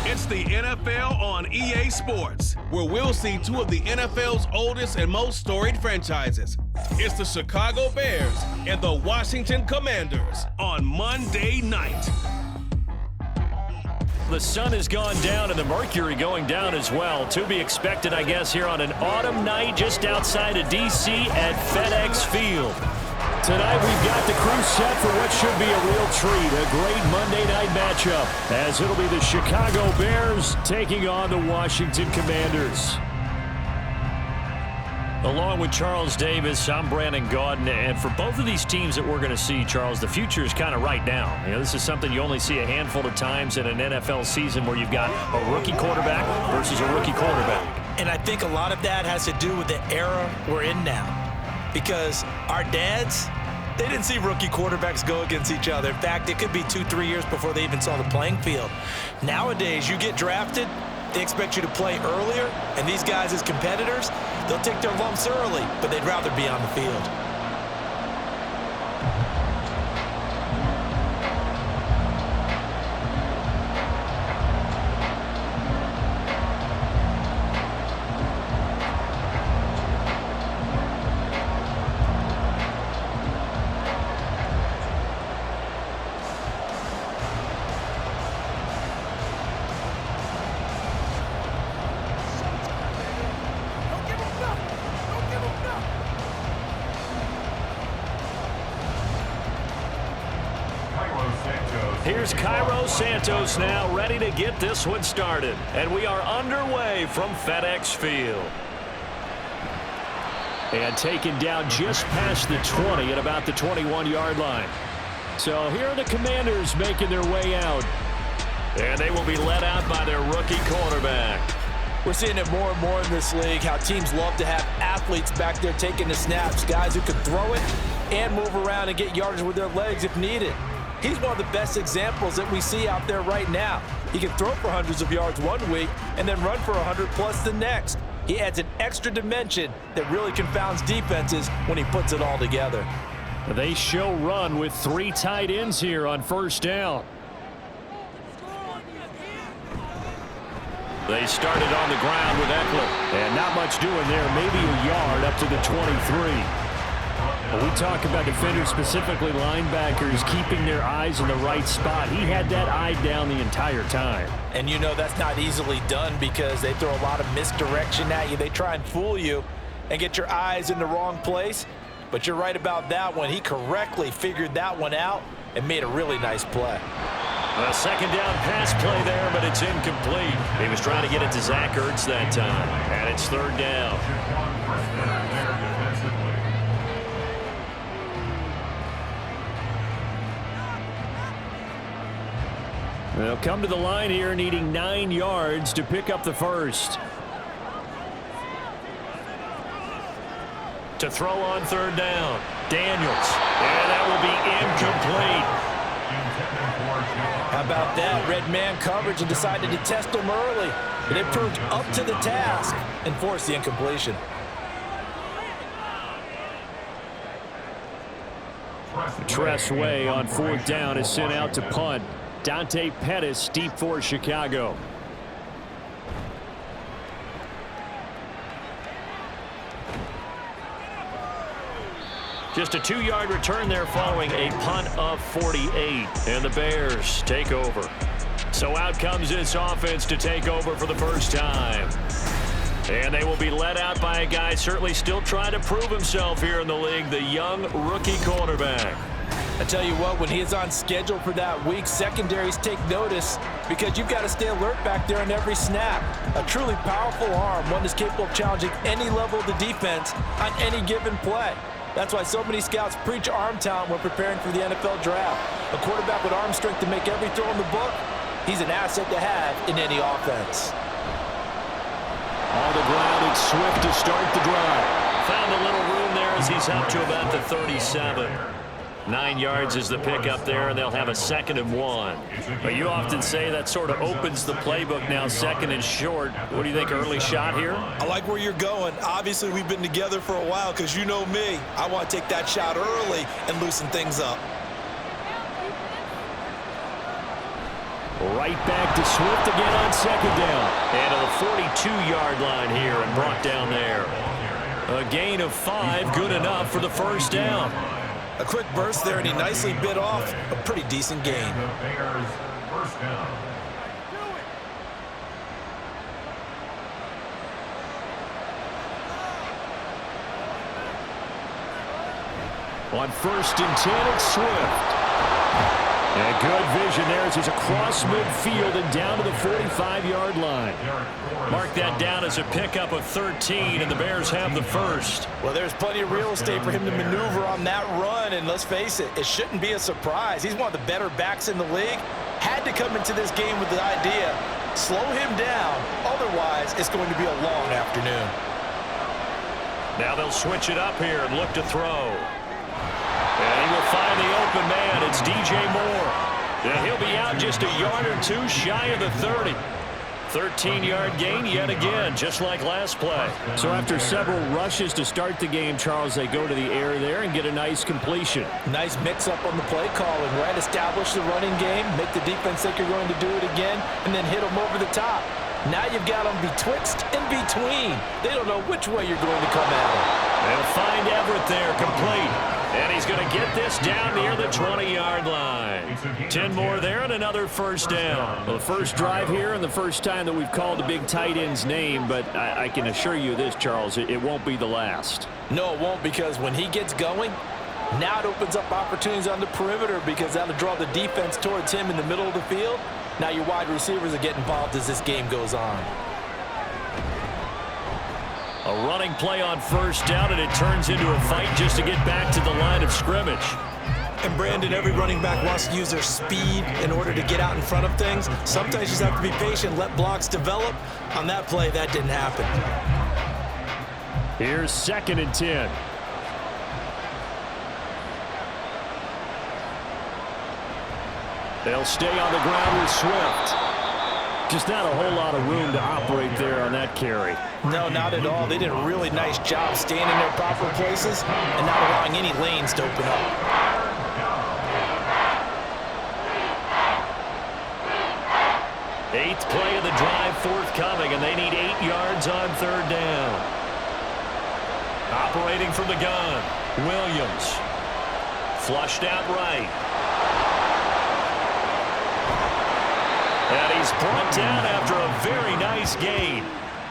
It's the NFL on EA Sports, where we'll see two of the NFL's oldest and most storied franchises. It's the Chicago Bears and the Washington Commanders on Monday night. The sun has gone down and the mercury going down as well. To be expected, I guess, here on an autumn night just outside of D.C. at FedEx Field. Tonight we've got the crew set for what should be a real treat, a great Monday night matchup, as it'll be the Chicago Bears taking on the Washington Commanders. Along with Charles Davis, I'm Brandon Gaudin, and for both of these teams that we're going to see, Charles, the future is kind of right now. You know, this is something you only see a handful of times in an NFL season where you've got a rookie quarterback versus a rookie quarterback. And I think a lot of that has to do with the era we're in now. Because our dads, they didn't see rookie quarterbacks go against each other. In fact, it could be 2-3 years before they even saw the playing field. Nowadays, you get drafted, they expect you to play earlier, and these guys as competitors, they'll take their lumps early, but they'd rather be on the field. Here's Cairo Santos now, ready to get this one started. And we are underway from FedEx Field. And taken down just past the 20 at about the 21-yard line. So here are the Commanders making their way out. And they will be led out by their rookie quarterback. We're seeing it more and more in this league, how teams love to have athletes back there taking the snaps, guys who can throw it and move around and get yardage with their legs if needed. He's one of the best examples that we see out there right now. He can throw for hundreds of yards one week and then run for 100+ the next. He adds an extra dimension that really confounds defenses when he puts it all together. They show run with 3 tight ends here on first down. They started on the ground with Eckler. And not much doing there, maybe a yard up to the 23. When we talk about defenders, specifically linebackers, keeping their eyes in the right spot, he had that eye down the entire time. And you know that's not easily done because they throw a lot of misdirection at you. They try and fool you and get your eyes in the wrong place. But you're right about that one. He correctly figured that one out and made a really nice play. A second down pass play there, but it's incomplete. He was trying to get it to Zach Ertz that time, and it's third down. They'll come to the line here needing 9 yards to pick up the first. To throw on third down, Daniels. And that will be incomplete. How about that? Red man coverage and decided to test him early. But it proved up to the task and forced the incompletion. Tress Way on fourth down is sent out to punt. Dante Pettis deep for Chicago. Just a 2-yard return there following a punt of 48. And the Bears take over. So out comes this offense to take over for the first time. And they will be led out by a guy certainly still trying to prove himself here in the league, the young rookie quarterback. I tell you what, when he is on schedule for that week, secondaries take notice because you've got to stay alert back there on every snap. A truly powerful arm, one that's capable of challenging any level of the defense on any given play. That's why so many scouts preach arm talent when preparing for the NFL draft. A quarterback with arm strength to make every throw in the book, he's an asset to have in any offense. On the ground, it's Swift to start the drive. Found a little room there as he's up to about the 37. 9 yards is the pickup there, and they'll have a 2nd and 1. But you often say that sort of opens the playbook now, 2nd and short. What do you think, early shot here? I like where you're going. Obviously, we've been together for a while because you know me. I want to take that shot early and loosen things up. Right back to Swift again on 2nd down. And to the 42-yard line here and brought down there. A gain of 5, good enough for the 1st down. A quick burst there, and he nicely bit off a pretty decent gain. On 1st and 10, it's Swift. And good vision there as he's across midfield and down to the 45-yard line. Mark that down as a pickup of 13, and the Bears have the 1st. Well, there's plenty of real estate for him to maneuver on that run, and let's face it, it shouldn't be a surprise. He's one of the better backs in the league. Had to come into this game with the idea, slow him down, otherwise it's going to be a long afternoon. Now they'll switch it up here and look to throw. And he will find the open man. It's DJ Moore. And he'll be out just a yard or 2 shy of the 30. 13-yard gain yet again, just like last play. So after several rushes to start the game, Charles, they go to the air there and get a nice completion. Nice mix-up on the play calling, right? Establish the running game, make the defense think you're going to do it again, and then hit them over the top. Now you've got them betwixt and between. They don't know which way you're going to come at them. They'll find Everett there, complete. And he's going to get this down near the 20-yard line. 10 more there and another 1st down. Well, the first drive here and the first time that we've called a big tight end's name, but I can assure you this, Charles, it won't be the last. No, it won't, because when he gets going, now it opens up opportunities on the perimeter because that'll draw the defense towards him in the middle of the field. Now your wide receivers are getting involved as this game goes on. A running play on 1st down, and it turns into a fight just to get back to the line of scrimmage. And Brandon, every running back wants to use their speed in order to get out in front of things. Sometimes you just have to be patient, let blocks develop. On that play, that didn't happen. Here's 2nd and 10. They'll stay on the ground with Swift. Just not a whole lot of room to operate there on that carry. No, not at all. They did a really nice job staying in their proper places and not allowing any lanes to open up. Eighth play of the drive forthcoming, and they need 8 yards on 3rd down. Operating from the gun, Williams. Flushed out right. And he's brought down after a very nice gain.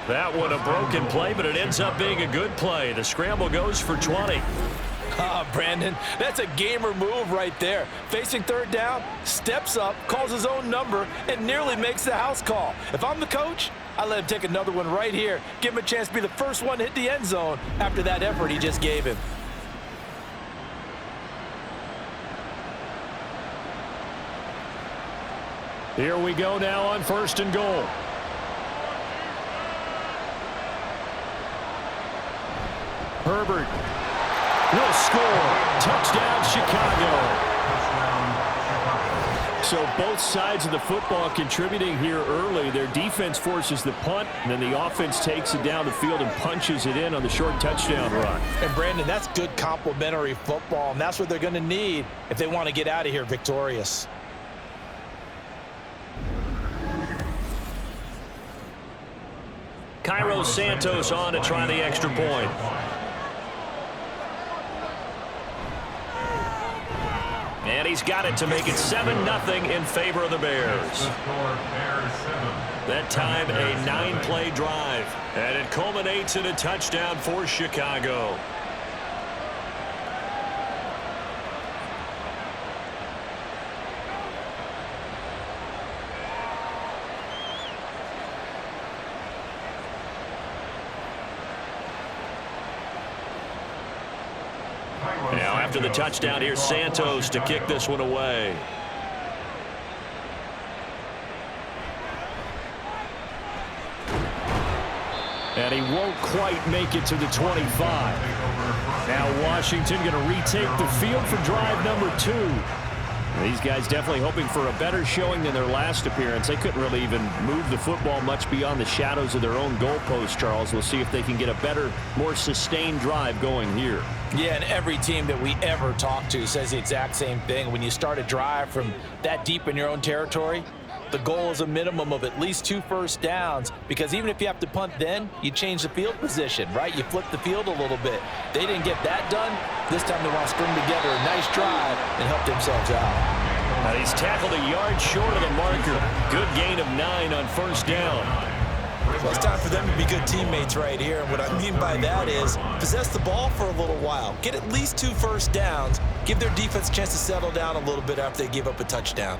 That one a broken play, but it ends up being a good play. The scramble goes for 20. Brandon, that's a gamer move right there. Facing 3rd down, steps up, calls his own number, and nearly makes the house call. If I'm the coach, I let him take another one right here. Give him a chance to be the first one to hit the end zone after that effort he just gave him. Here we go now on 1st and goal. Herbert will score. Touchdown, Chicago. So both sides of the football contributing here early. Their defense forces the punt, and then the offense takes it down the field and punches it in on the short touchdown run. And Brandon, that's good complementary football, and that's what they're going to need if they want to get out of here victorious. Cairo Santos on to try the extra point. And he's got it to make it 7-0 in favor of the Bears. That time a 9-play drive. And it culminates in a touchdown for Chicago. Now after the touchdown, here's Santos to kick this one away. And he won't quite make it to the 25. Now Washington going to retake the field for drive number 2. These guys definitely hoping for a better showing than their last appearance. They couldn't really even move the football much beyond the shadows of their own goalpost, Charles. We'll see if they can get a better, more sustained drive going here. Yeah, and every team that we ever talk to says the exact same thing. When you start a drive from that deep in your own territory, the goal is a minimum of at least 2 first downs, because even if you have to punt then, you change the field position, right? You flip the field a little bit. They didn't get that done. This time they want to string together a nice drive and help themselves out. Now he's tackled a yard short of the marker. Good gain of 9 on first down. Well, it's time for them to be good teammates right here. And what I mean by that is possess the ball for a little while. Get at least 2 first downs. Give their defense a chance to settle down a little bit after they give up a touchdown.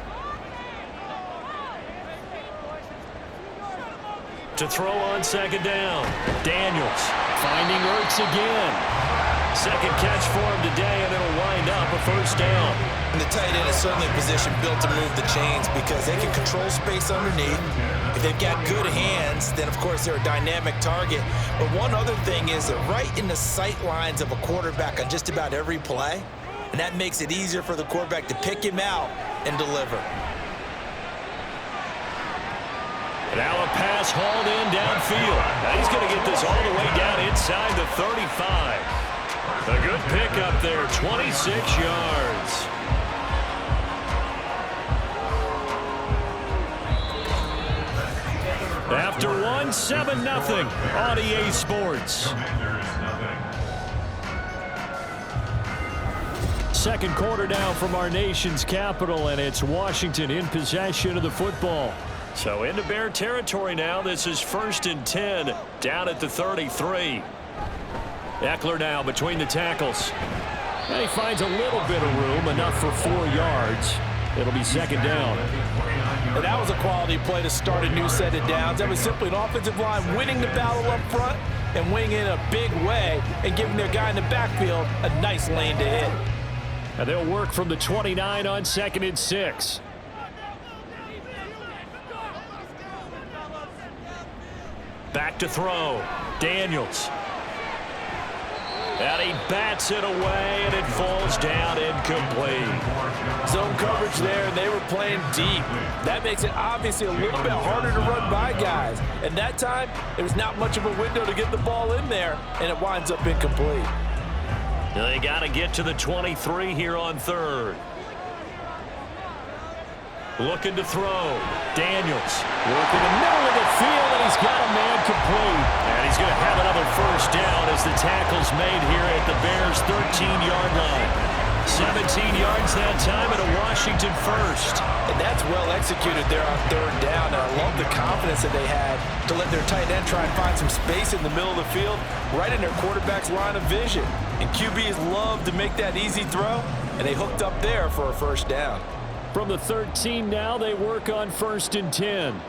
To throw on second down. Daniels finding Ertz again. Second catch for him today, and it'll wind up a first down. And the tight end is certainly a position built to move the chains because they can control space underneath. If they've got good hands, then of course they're a dynamic target. But one other thing is they're right in the sight lines of a quarterback on just about every play. And that makes it easier for the quarterback to pick him out and deliver. Now a pass hauled in downfield. Now he's going to get this all the way down inside the 35. A good pickup there, 26 yards. After one, 7-0 on EA Sports. Second quarter now from our nation's capital, and it's Washington in possession of the football. So into Bear territory now. This is 1st and 10 down at the 33. Eckler now between the tackles. And he finds a little bit of room, enough for 4 yards. It'll be second down. And that was a quality play to start a new set of downs. That was simply an offensive line winning the battle up front and winning in a big way and giving their guy in the backfield a nice lane to hit. And they'll work from the 29 on 2nd and 6. Back to throw. Daniels. And he bats it away, and it falls down incomplete. Zone coverage there, and they were playing deep. That makes it obviously a little bit harder to run by guys. And that time, there was not much of a window to get the ball in there, and it winds up incomplete. They got to get to the 23 here on 3rd. Looking to throw. Daniels working the middle of the field, and he's got a man complete. And he's going to have another first down as the tackle's made here at the Bears' 13-yard line. 17 yards that time and a Washington first. And that's well executed there on 3rd down. And I love the confidence that they had to let their tight end try and find some space in the middle of the field, right in their quarterback's line of vision. And QBs love to make that easy throw, and they hooked up there for a first down. From the 13 now, they work on 1st and 10.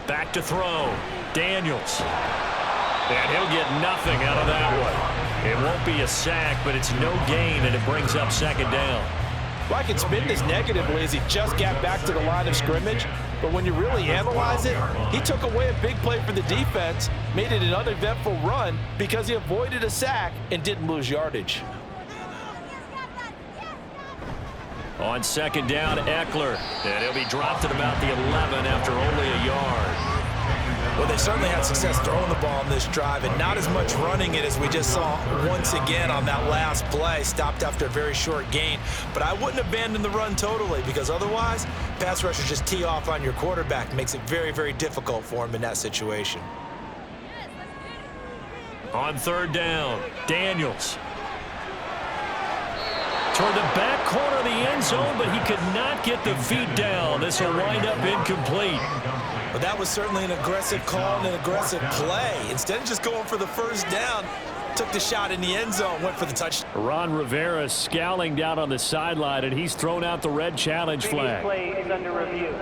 Back to throw. Daniels. And he'll get nothing out of that one. It won't be a sack, but it's no gain, and it brings up second down. Well, I can spin this negatively as he just got back to the line of scrimmage. But when you really analyze it, he took away a big play for the defense, made it an uneventful run because he avoided a sack and didn't lose yardage. On second down, Eckler. And he'll be dropped at about the 11 after only a yard. Well, they certainly had success throwing the ball on this drive and not as much running it as we just saw once again on that last play. Stopped after a very short gain. But I wouldn't abandon the run totally because otherwise, pass rushers just tee off on your quarterback. Makes it very, very difficult for him in that situation. On 3rd down, Daniels. Toward the back corner of the end zone, but he could not get the feet down. This will wind up incomplete. But that was certainly an aggressive call and an aggressive play. Instead of just going for the first down, took the shot in the end zone, went for the touchdown. Ron Rivera scowling down on the sideline, and he's thrown out the red challenge flag. Play is under review.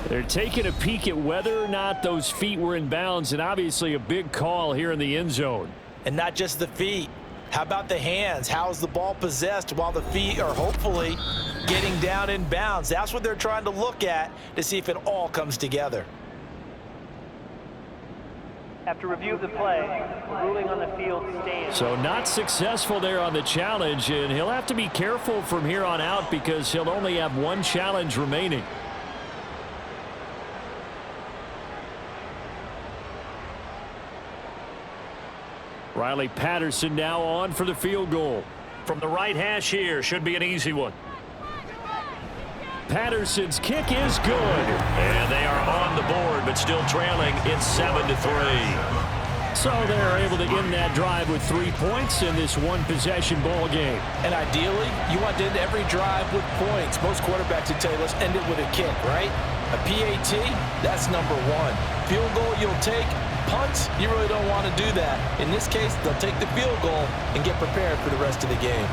They're taking a peek at whether or not those feet were in bounds, and obviously a big call here in the end zone. And not just the feet. How about the hands? How's the ball possessed while the feet are hopefully getting down in bounds? That's what they're trying to look at to see if it all comes together. After review of the play, ruling on the field stands. So not successful there on the challenge, and he'll have to be careful from here on out because he'll only have one challenge remaining. Riley Patterson now on for the field goal. From the right hash here, should be an easy one. Patterson's kick is good. And they are on the board, but still trailing. It's 7-3. So they're able to end that drive with 3 points in this one-possession ball game. And ideally, you want to end every drive with points. Most quarterbacks would tell you, let's end it with a kick, right? A PAT, that's number one. Field goal you'll take. Punts, you really don't want to do that. In this case, they'll take the field goal and get prepared for the rest of the game.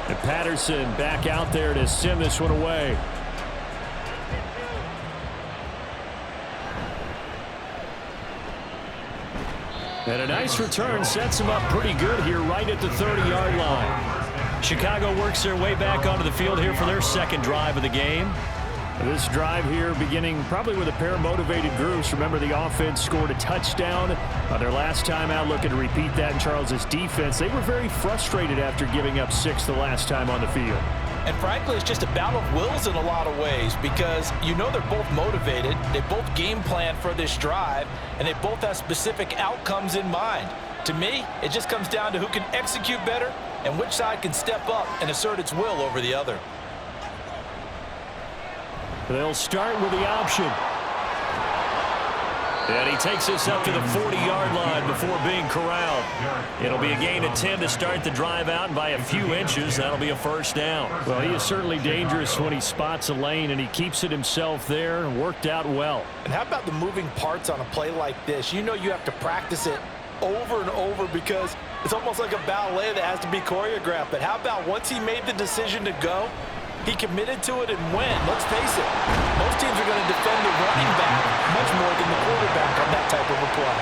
And Patterson back out there to send this one away. And a nice return sets him up pretty good here right at the 30-yard line. Chicago works their way back onto the field here for their second drive of the game. This drive here beginning probably with a pair of motivated groups. Remember, the offense scored a touchdown their last time out. Looking to repeat that in Charles's defense. They were very frustrated after giving up 6 the last time on the field. And frankly, it's just a battle of wills in a lot of ways because you know they're both motivated, they both game plan for this drive, and they both have specific outcomes in mind. To me, it just comes down to who can execute better and which side can step up and assert its will over the other. They'll start with the option. And he takes this up to the 40-yard line before being corralled. It'll be a gain of 10 to start the drive out, and by a few inches, that'll be a first down. Well, he is certainly dangerous when he spots a lane, and he keeps it himself there and worked out well. And how about the moving parts on a play like this? You know you have to practice it over and over because it's almost like a ballet that has to be choreographed. But how about once he made the decision to go, he committed to it and went. Let's face it, most teams are going to defend the running back much more than the quarterback on that type of a play.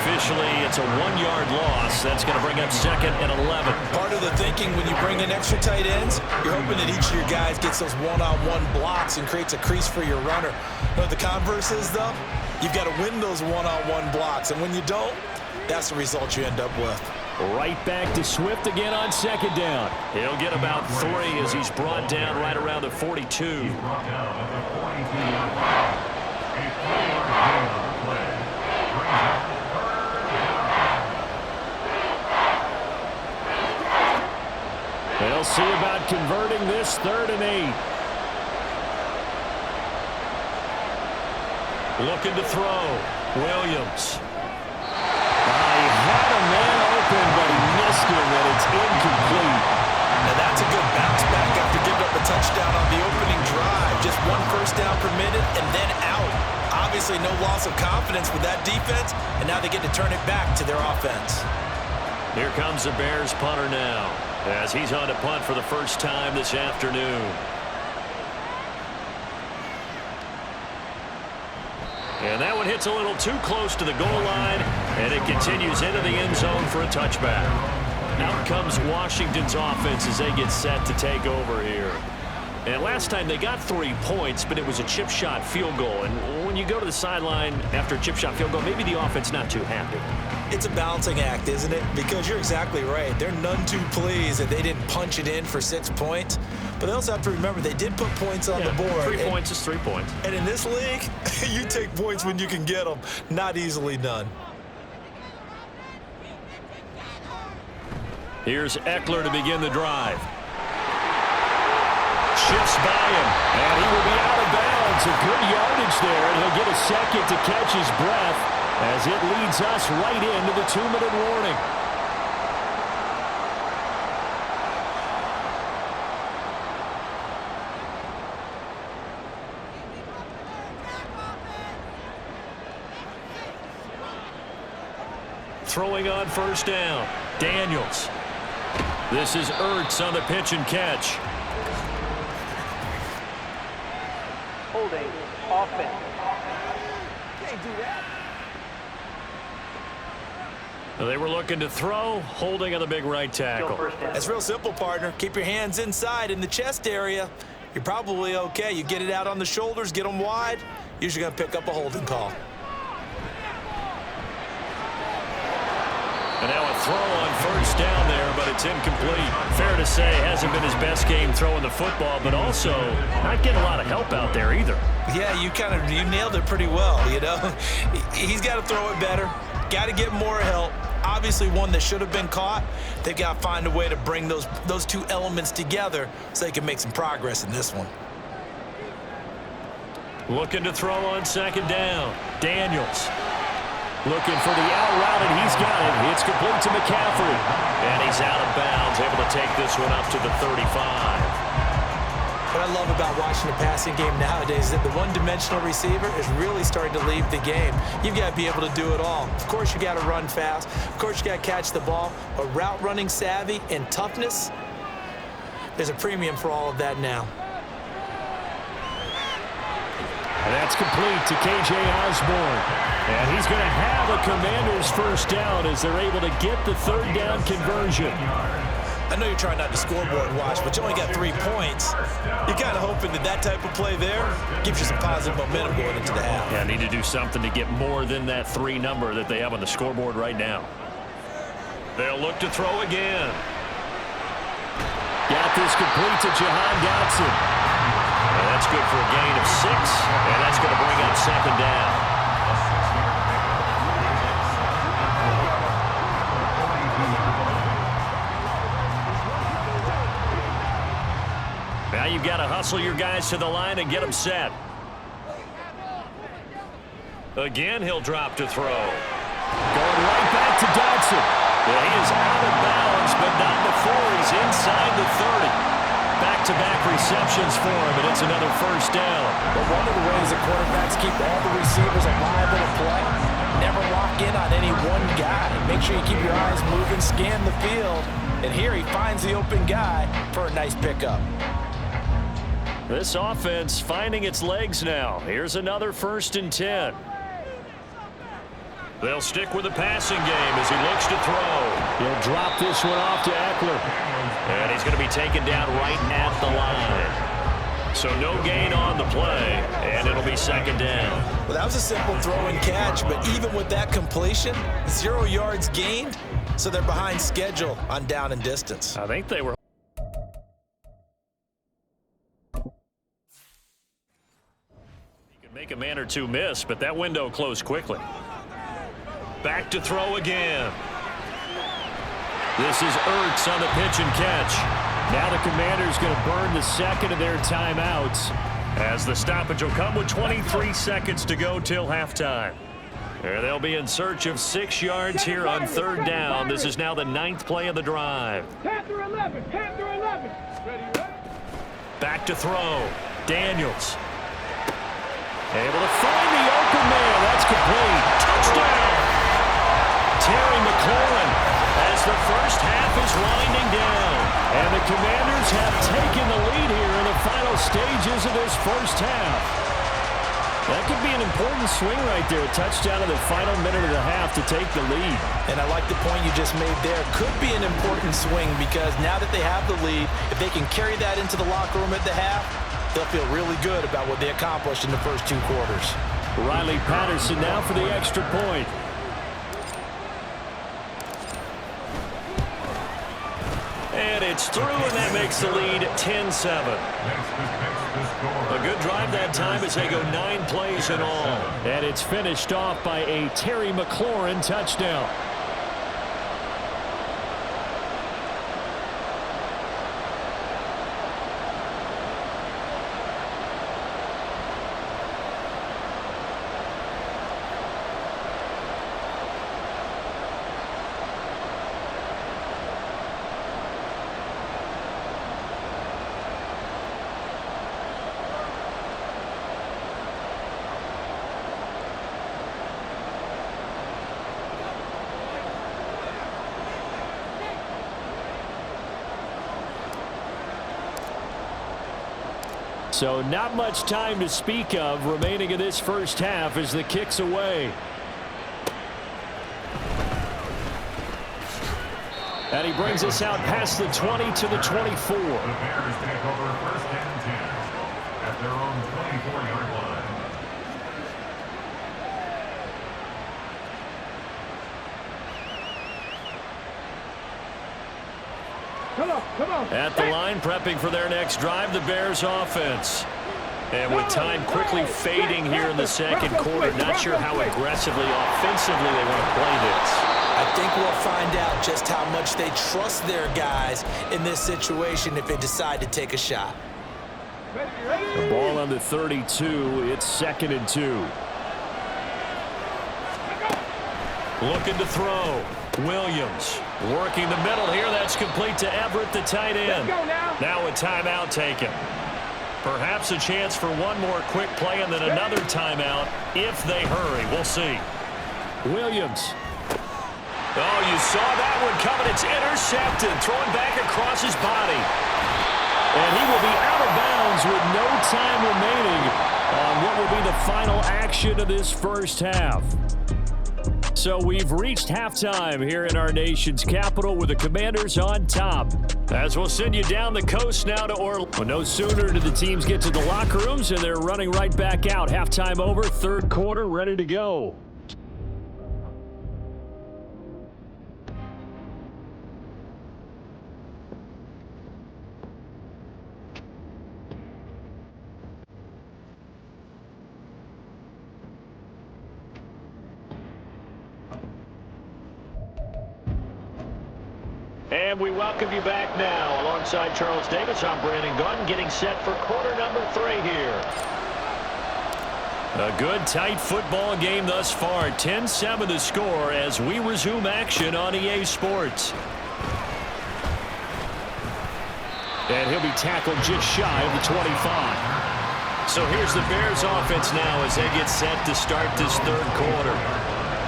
Officially, it's a 1-yard loss. That's going to bring up 2nd and 11. Part of the thinking when you bring in extra tight ends, you're hoping that each of your guys gets those one-on-one blocks and creates a crease for your runner. You know what the converse is, though? You've got to win those one-on-one blocks, and when you don't, that's the result you end up with. Right back to Swift again on 2nd down. He'll get about 3 as he's brought down right around the 42. They'll see about converting this 3rd and 8. Looking to throw. Williams. He had a man open, but he missed him, and it's incomplete. And that's a good bounce back after giving up a touchdown on the opening drive. Just 1 first down permitted and then out. Obviously no loss of confidence with that defense, and now they get to turn it back to their offense. Here comes the Bears punter now, as he's on to punt for the first time this afternoon. And that one hits a little too close to the goal line, and it continues into the end zone for a touchback. Out comes Washington's offense as they get set to take over here. And last time they got 3 points, but it was a chip shot field goal. And when you go to the sideline after a chip shot field goal, maybe the offense not too happy. It's a balancing act, isn't it? Because you're exactly right. They're none too pleased that they didn't punch it in for 6 points. But they also have to remember they did put points on the board. 3 points is 3 points. And in this league, you take points when you can get them. Not easily done. Here's Eckler to begin the drive. Shifts by him, and he will be out of bounds. A good yardage there, and he'll get a second to catch his breath as it leads us right into the 2-minute warning. Throwing on first down, Daniels. This is Ertz on the pitch and catch. Holding. Offense. Can't do that. They were looking to throw, holding on the big right tackle. That's real simple, partner. Keep your hands inside in the chest area. You're probably okay. You get it out on the shoulders, get them wide, usually going to pick up a holding call. And now a throw on first down there, but it's incomplete. Fair to say, hasn't been his best game throwing the football, but also not getting a lot of help out there either. Yeah, you nailed it pretty well, you know. He's got to throw it better. Got to get more help. Obviously one that should have been caught. They've got to find a way to bring those two elements together so they can make some progress in this one. Looking to throw on second down. Daniels looking for the out route, and he's got it. It's complete to McCaffrey. And he's out of bounds, able to take this one up to the 35. What I love about watching the passing game nowadays is that the one-dimensional receiver is really starting to leave the game. You've got to be able to do it all. Of course, you got to run fast. Of course, you got to catch the ball. But route running savvy and toughness, there's a premium for all of that now. And that's complete to K.J. Osborne. And he's going to have a Commanders first down as they're able to get the third down conversion. I know you're trying not to scoreboard watch, but you only got 3 points. You're kind of hoping that type of play there gives you some positive momentum going into the half. Yeah, need to do something to get more than that 3 number that they have on the scoreboard right now. They'll look to throw again. Got this complete to Jahan Dotson. And that's good for a gain of 6, and that's going to bring up second down. Now you've got to hustle your guys to the line and get them set. Again, he'll drop to throw. Going right back to Dotson. Well, he is out of bounds, but not before he's inside the 30. Back-to-back receptions for him, and it's another first down. But one of the ways that quarterbacks keep all the receivers alive in a play, never lock in on any one guy. Make sure you keep your eyes moving, scan the field, and here he finds the open guy for a nice pickup. This offense finding its legs now. Here's another 1st and 10. They'll stick with the passing game as he looks to throw. He'll drop this one off to Eckler. And he's going to be taken down right at the line. So no gain on the play, and it'll be second down. Well, that was a simple throw and catch, but even with that completion, 0 yards gained, so they're behind schedule on down and distance. I think they were. Make a man or two miss, but that window closed quickly. Back to throw again. This is Ertz on the pitch and catch. Now the Commanders going to burn the second of their timeouts as the stoppage will come with 23 seconds to go till halftime. And they'll be in search of 6 yards here on third down. This is now the 9th play of the drive. Panther 11. Back to throw. Daniels. Able to find the open man. That's complete. Touchdown. Terry McLaurin as the first half is winding down. And the Commanders have taken the lead here in the final stages of this first half. That could be an important swing right there. A touchdown in the final minute of the half to take the lead. And I like the point you just made there. Could be an important swing because now that they have the lead, if they can carry that into the locker room at the half, they'll feel really good about what they accomplished in the first 2 quarters. Riley Patterson now for the extra point. And it's through, and that makes the lead 10-7. A good drive that time as they go 9 plays in all. And it's finished off by a Terry McLaurin touchdown. So not much time to speak of remaining in this first half as the kick's away. And he brings us out past the 20 to the 24. The Bears take over first and 10 at their own 24-yard line. Come on. At the line, prepping for their next drive, the Bears offense. And with time quickly fading here in the second quarter, not sure how aggressively, offensively they want to play this. I think we'll find out just how much they trust their guys in this situation if they decide to take a shot. The ball on the 32, it's 2nd and 2. Looking to throw. Williams working the middle here. That's complete to Everett, the tight end. Now a timeout taken. Perhaps a chance for one more quick play and then another timeout if they hurry. We'll see. Williams. Oh, you saw that one coming. It's intercepted. Throwing back across his body. And he will be out of bounds with no time remaining on what will be the final action of this first half. So we've reached halftime here in our nation's capital with the Commanders on top. As we'll send you down the coast now to Orlando. Well, no sooner do the teams get to the locker rooms and they're running right back out. Halftime over, third quarter, ready to go. And we welcome you back now. Alongside Charles Davis, I'm Brandon Gordon, getting set for quarter number 3 here. A good, tight football game thus far. 10-7 the score as we resume action on EA Sports. And he'll be tackled just shy of the 25. So here's the Bears offense now as they get set to start this third quarter.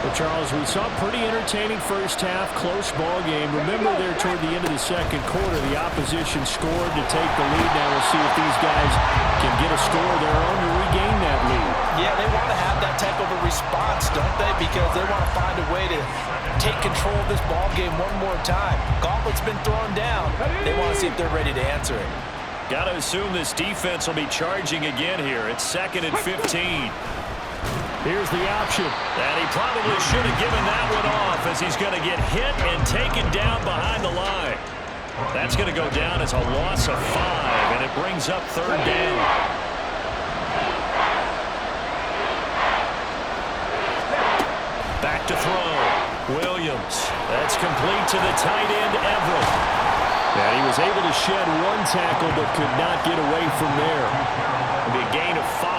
Well, Charles, we saw a pretty entertaining first half, close ball game. Remember there toward the end of the second quarter, the opposition scored to take the lead. Now we'll see if these guys can get a score of their own to regain that lead. Yeah, they want to have that type of a response, don't they? Because they want to find a way to take control of this ball game one more time. Gauntlet's been thrown down. They want to see if they're ready to answer it. Got to assume this defense will be charging again here. It's 2nd and 15. Here's the option. And he probably should have given that one off as he's going to get hit and taken down behind the line. That's going to go down as a loss of 5, and it brings up third down. Back to throw. Williams. That's complete to the tight end, Everett. And he was able to shed one tackle but could not get away from there. It'll be a gain of 5.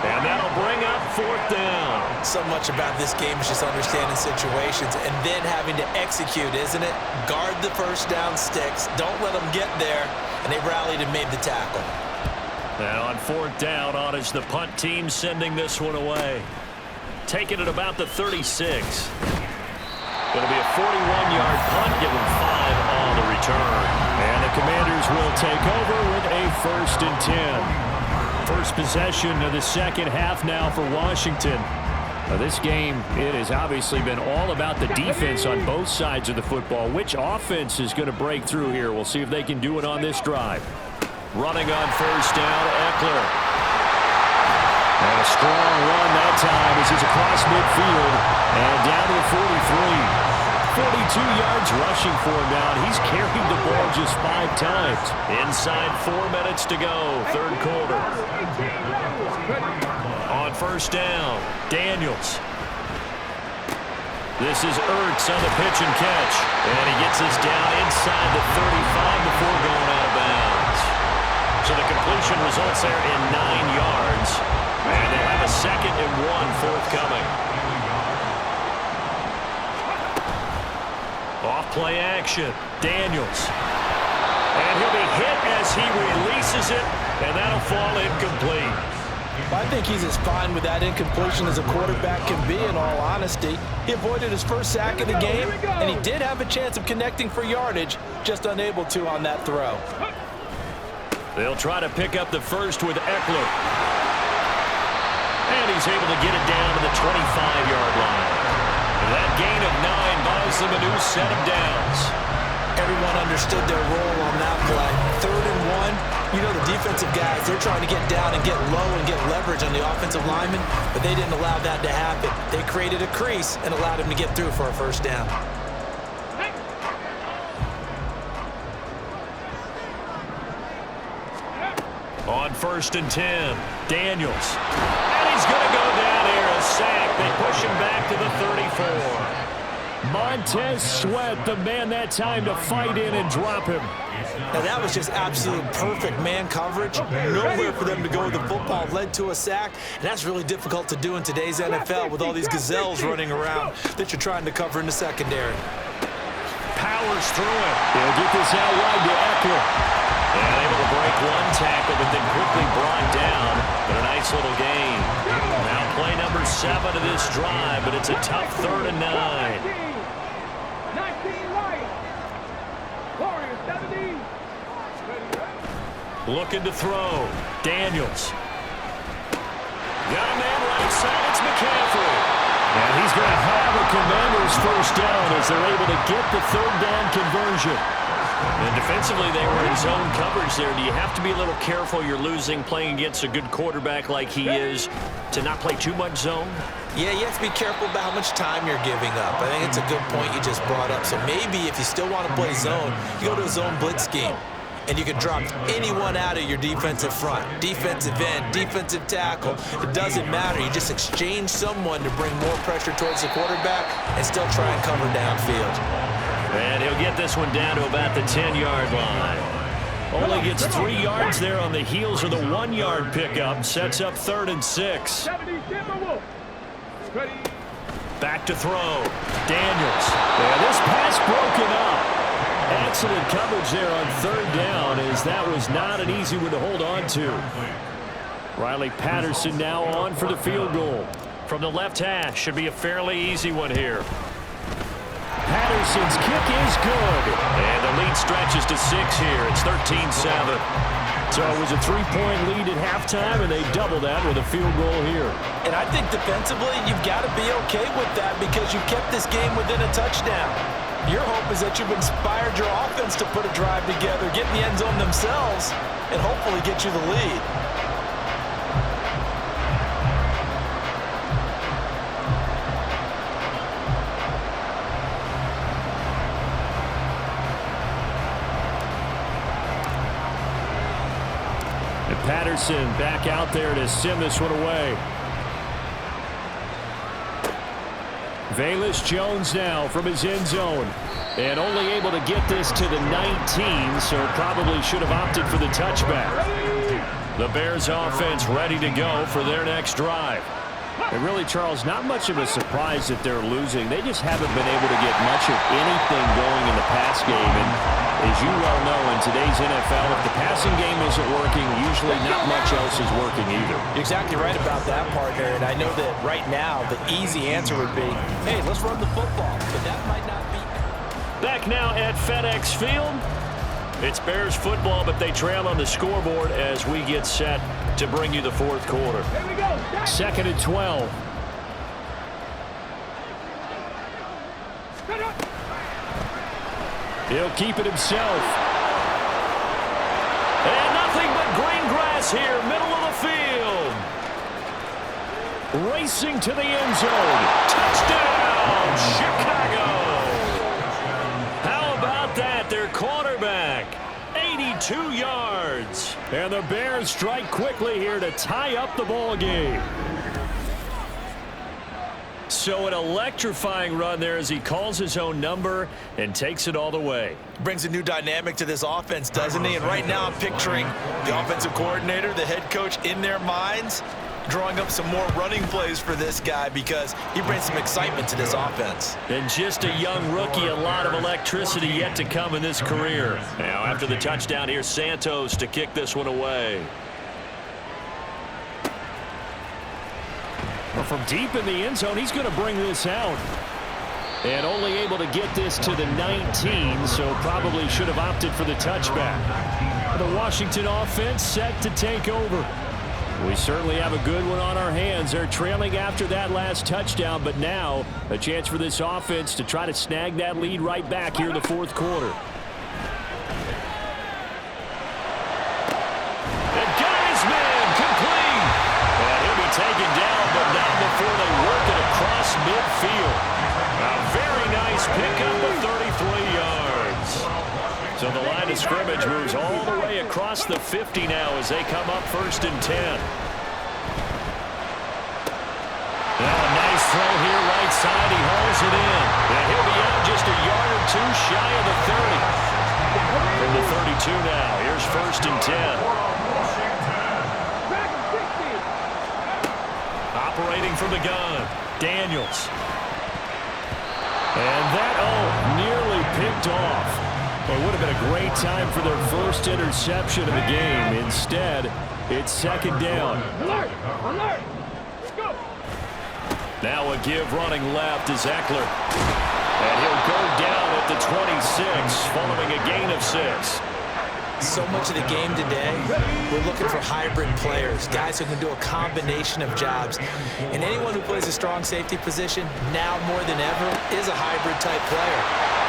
And that'll bring up 4th down. So much about this game is just understanding situations and then having to execute, isn't it? Guard the first down sticks. Don't let them get there. And they rallied and made the tackle. Now on 4th down, on is the punt team sending this one away. Taking it about the 36. Going to be a 41-yard punt, give them 5 on the return. And the Commanders will take over with a 1st and 10. First possession of the second half now for Washington. Now this game, it has obviously been all about the defense on both sides of the football. Which offense is going to break through here? We'll see if they can do it on this drive. Running on first down, Eckler. And a strong run that time as he's across midfield and down to the 43. 42 yards rushing for him now, and he's carried the ball just 5 times. Inside 4 minutes to go, third quarter. On first down, Daniels. This is Ertz on the pitch and catch. And he gets us down inside the 35 before going out of bounds. So the completion results there in 9 yards. And they'll have a 2nd and 1 forthcoming. Off play action, Daniels. And he'll be hit as he releases it, and that'll fall incomplete. I think he's as fine with that incompletion as a quarterback can be, in all honesty. He avoided his first sack of the game, and he did have a chance of connecting for yardage, just unable to on that throw. They'll try to pick up the first with Eckler. And he's able to get it down to the 25-yard line. That gain of 9 buys them a new set of downs. Everyone understood their role on that play. 3rd and 1. You know the defensive guys, they're trying to get down and get low and get leverage on the offensive lineman, but they didn't allow that to happen. They created a crease and allowed him to get through for a first down. On 1st and 10, Daniels. And he's going to go down here, a sack. They push him back to the 34. Montez Sweat, the man that time to fight in and drop him. Now that was just absolute perfect man coverage. Nowhere for them to go with the football. Led to a sack, and that's really difficult to do in today's NFL with all these gazelles running around that you're trying to cover in the secondary. Powers through it. They'll get this out wide to Eckler. And able to break one tackle, but then quickly brought down. But a nice little gain. Now play number 7 of this drive, but it's a tough 3rd and 9. Looking to throw. Daniels. Got a man right side. It's McCaffrey. And he's going to have a Commanders first down as they're able to get the 3rd down conversion. And defensively, they were in zone coverage there. Do you have to be a little careful you're losing playing against a good quarterback like he is to not play too much zone? Yeah, you have to be careful about how much time you're giving up. I think it's a good point you just brought up. So maybe if you still want to play zone, you go to a zone blitz scheme. And you can drop anyone out of your defensive front. Defensive end, defensive tackle. It doesn't matter. You just exchange someone to bring more pressure towards the quarterback and still try and cover downfield. And he'll get this one down to about the 10-yard line. Only gets 3 yards there on the heels of the 1-yard pickup. Sets up 3rd and 6. Back to throw. Daniels. And this pass broken up. Excellent coverage there on 3rd down, as that was not an easy one to hold on to. Riley Patterson now on for the field goal. From the left hash, should be a fairly easy one here. Patterson's kick is good. And the lead stretches to 6 here. It's 13-7. So it was a 3-point lead at halftime, and they double that with a field goal here. And I think defensively, you've got to be okay with that because you kept this game within a touchdown. Your hope is that you've inspired your offense to put a drive together, get in the end zone themselves, and hopefully get you the lead. And Patterson back out there to send this one away. Velus Jones now from his end zone. And only able to get this to the 19, so probably should have opted for the touchback. The Bears offense ready to go for their next drive. And really, Charles, not much of a surprise that they're losing. They just haven't been able to get much of anything going in the pass game. And as you well know, in today's NFL, if the passing game isn't working, usually not much else is working either. You're exactly right about that, partner. And I know that right now the easy answer would be, hey, let's run the football. But that might not be. Back now at FedEx Field. It's Bears football, but they trail on the scoreboard as we get set to bring you the 4th quarter. 2nd and 12. He'll keep it himself. And nothing but green grass here, middle of the field. Racing to the end zone. Touchdown, Chicago. How about that? Their quarterback, 82 yards. And the Bears strike quickly here to tie up the ball game. So an electrifying run there as he calls his own number and takes it all the way. Brings a new dynamic to this offense, doesn't he? And right now I'm picturing the offensive coordinator, the head coach in their minds, drawing up some more running plays for this guy because he brings some excitement to this offense. And just a young rookie, a lot of electricity yet to come in this career. Now after the touchdown, here's Santos to kick this one away. Well, from deep in the end zone, he's going to bring this out. And only able to get this to the 19, so probably should have opted for the touchback. The Washington offense set to take over. We certainly have a good one on our hands. They're trailing after that last touchdown, but now a chance for this offense to try to snag that lead right back here in the fourth quarter. And got his man complete. And he'll be taken down, but not before they work it across midfield. A very nice pickup of 33 yards. So the line of scrimmage moves all the way across the 50 now as they come up 1st and 10. Now a nice throw here right side. He hauls it in. And he'll be out just a yard or two shy of the 30. From the 32 now. Here's 1st and 10. Operating from the gun. Daniels. And that, nearly picked off. Well, it would have been a great time for their first interception of the game. Instead, it's 2nd down. Alert! Alert! Go! Now a give running left is Eckler. And he'll go down at the 26 following a gain of 6. So much of the game today, we're looking for hybrid players, guys who can do a combination of jobs. And anyone who plays a strong safety position, now more than ever, is a hybrid-type player.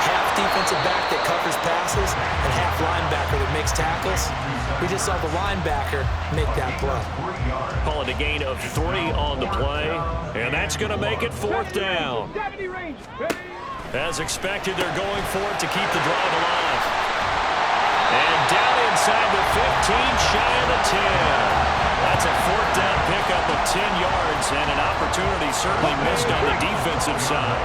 Half defensive back that covers passes and half linebacker that makes tackles. We just saw the linebacker make that play. Call it a gain of 3 on the play, and that's going to make it 4th down. As expected, they're going for it to keep the drive alive. And down inside the 15, shy of the 10. That's a 4th down pickup of 10 yards and an opportunity certainly missed on the defensive side.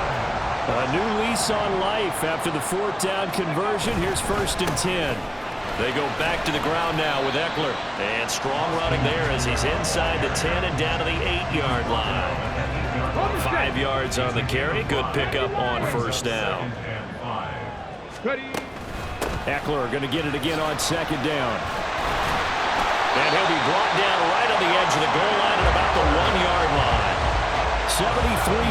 A new lease on life after the 4th down conversion. Here's 1st and 10. They go back to the ground now with Eckler. And strong running there as he's inside the 10 and down to the 8-yard line. 5 yards on the carry. Good pickup on 1st down. Eckler going to get it again on 2nd down. And he'll be brought down right on the edge of the goal line at about the 1-yard line. 73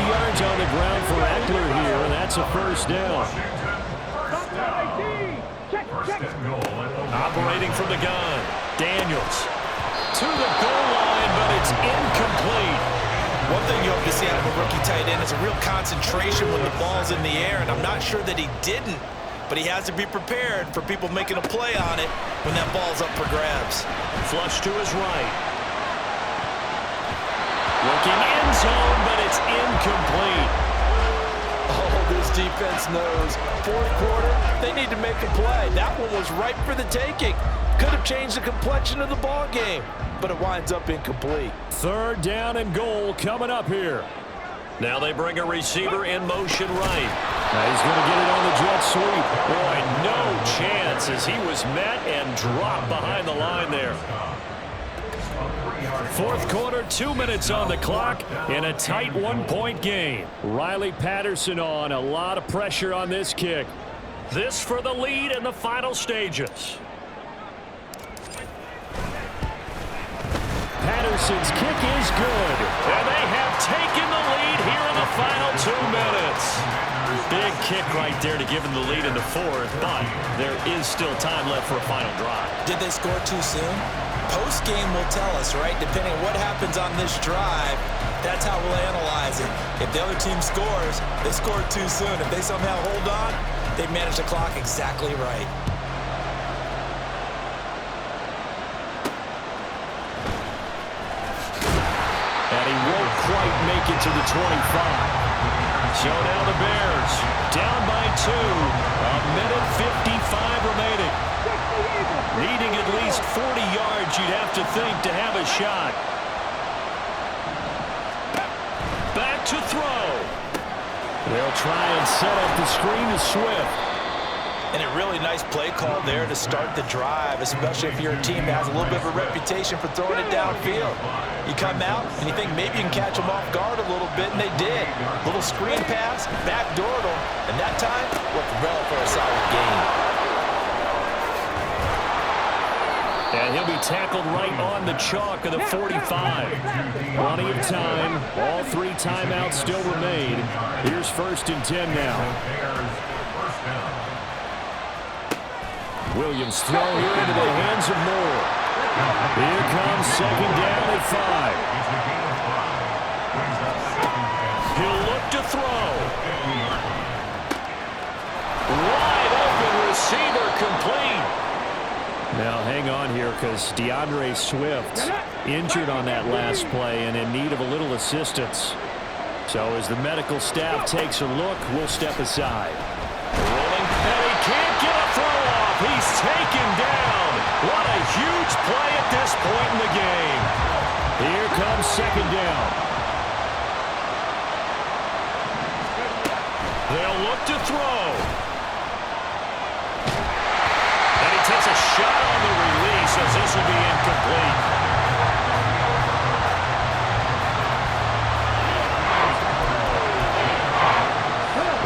yards on the ground for Eckler here, and that's a 1st down. Operating from the gun. Daniels to the goal line, but it's incomplete. One thing you hope to see out of a rookie tight end is a real concentration when the ball's in the air, and I'm not sure that he didn't. But he has to be prepared for people making a play on it when that ball's up for grabs. Flush to his right. Looking end zone, but it's incomplete. Oh, this defense knows. 4th quarter, they need to make a play. That one was ripe for the taking. Could have changed the complexion of the ball game, but it winds up incomplete. 3rd down and goal coming up here. Now they bring a receiver in motion right. Now he's going to get it on the jet sweep. Boy, no chance as he was met and dropped behind the line there. 4th quarter, 2 minutes on the clock in a tight 1-point game. Riley Patterson on, a lot of pressure on this kick. This for the lead in the final stages. Patterson's kick is good, and they have taken the lead here in the final 2 minutes. Big kick right there to give them the lead in the 4th, but there is still time left for a final drive. Did they score too soon? Post-game will tell us, right? Depending on what happens on this drive, that's how we'll analyze it. If the other team scores, they scored too soon. If they somehow hold on, they manage the clock exactly right. And he won't quite make it to the 25. So now the Bears down by 2. A minute 55 remaining. Needing at least 40 yards, you'd have to think, to have a shot. Back to throw. They'll try and set up the screen to Swift. And a really nice play call there to start the drive, especially if you're a team that has a little bit of a reputation for throwing it downfield. You come out and you think maybe you can catch them off guard a little bit, and they did. Little screen pass, backdoored them, and that time worked well for a solid gain. And And he'll be tackled right on the chalk of the 45. Plenty of time. All 3 timeouts still remain. Here's 1st and 10 now. Williams throw here into the hands of Moore. Here comes 2nd down at 5. He'll look to throw. Wide open receiver complete. Now hang on here because DeAndre Swift injured on that last play and in need of a little assistance. So as the medical staff takes a look, we'll step aside. Rolling Petty can't get a throw off. He's taken down. What a huge play at this point in the game. Here comes 2nd down. They'll look to throw. And he takes a shot on the release as this will be incomplete.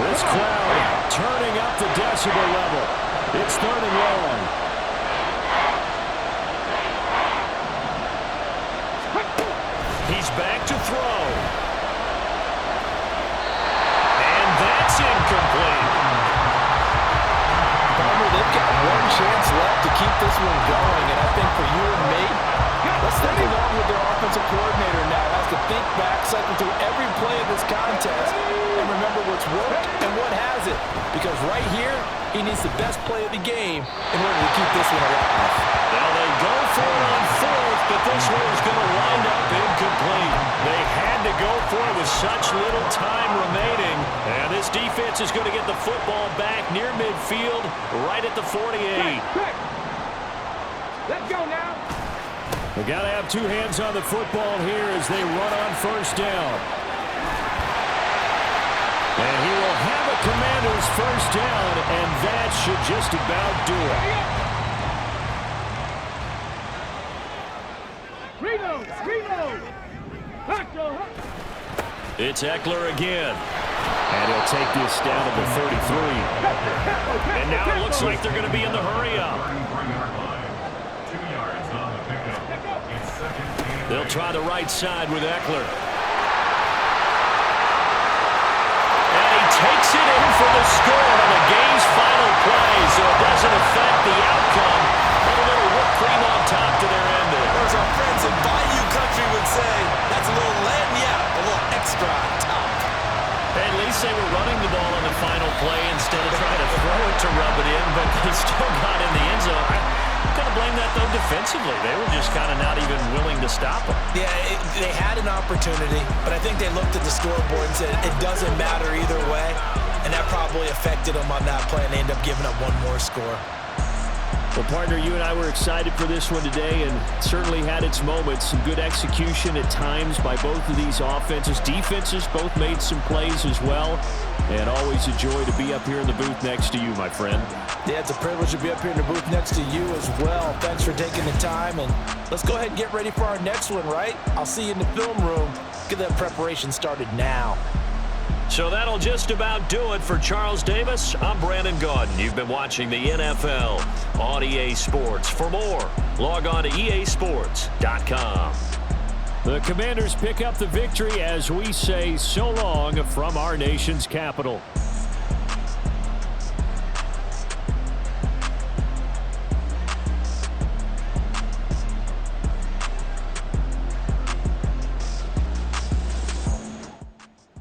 This crowd turning up the decibel level. It's 3rd and long. He's back to throw. And that's incomplete. Palmer, they've got 1 chance left to keep this one going, and I think for you and me, let's think along with their offensive coordinator now. Has to think back, cycle through every play of this contest, and remember what's worked and what hasn't. Because right here, he needs the best play of the game in order to keep this one alive. Now they go for it on 4th, but this one is going to wind up incomplete. They had to go for it with such little time remaining. And this defense is going to get the football back near midfield, right at the 48. Let's go now. They got to have 2 hands on the football here as they run on 1st down. And he will have a Commander's 1st down, and that should just about do it. Reload. It's Eckler again. And he'll take this down to the 33. And now it looks like they're going to be in the hurry-up. They'll try the right side with Eckler. And he takes it in for the score on the game's final play, so it doesn't affect the outcome. But a little whipped cream on top to their ending. Or as our friends in Bayou Country would say, that's a little lagniappe, a little extra on top. At least they were running the ball on the final play instead of trying to throw it to rub it in, but they still got in the end zone. I'm going to blame that, though, defensively. They were just kind of not even willing to stop them. Yeah, they had an opportunity, but I think they looked at the scoreboard and said it doesn't matter either way, and that probably affected them on that play, and they ended up giving up 1 more score. Well, partner, you and I were excited for this one today, and certainly had its moments. Some good execution at times by both of these offenses. Defenses both made some plays as well, and always a joy to be up here in the booth next to you, my friend. Yeah, it's a privilege to be up here in the booth next to you as well. Thanks for taking the time, and let's go ahead and get ready for our next one, right? I'll see you in the film room. Get that preparation started now. So that'll just about do it for Charles Davis. I'm Brandon Gaudin. You've been watching the NFL on EA Sports. For more, log on to easports.com. The Commanders pick up the victory as we say so long from our nation's capital.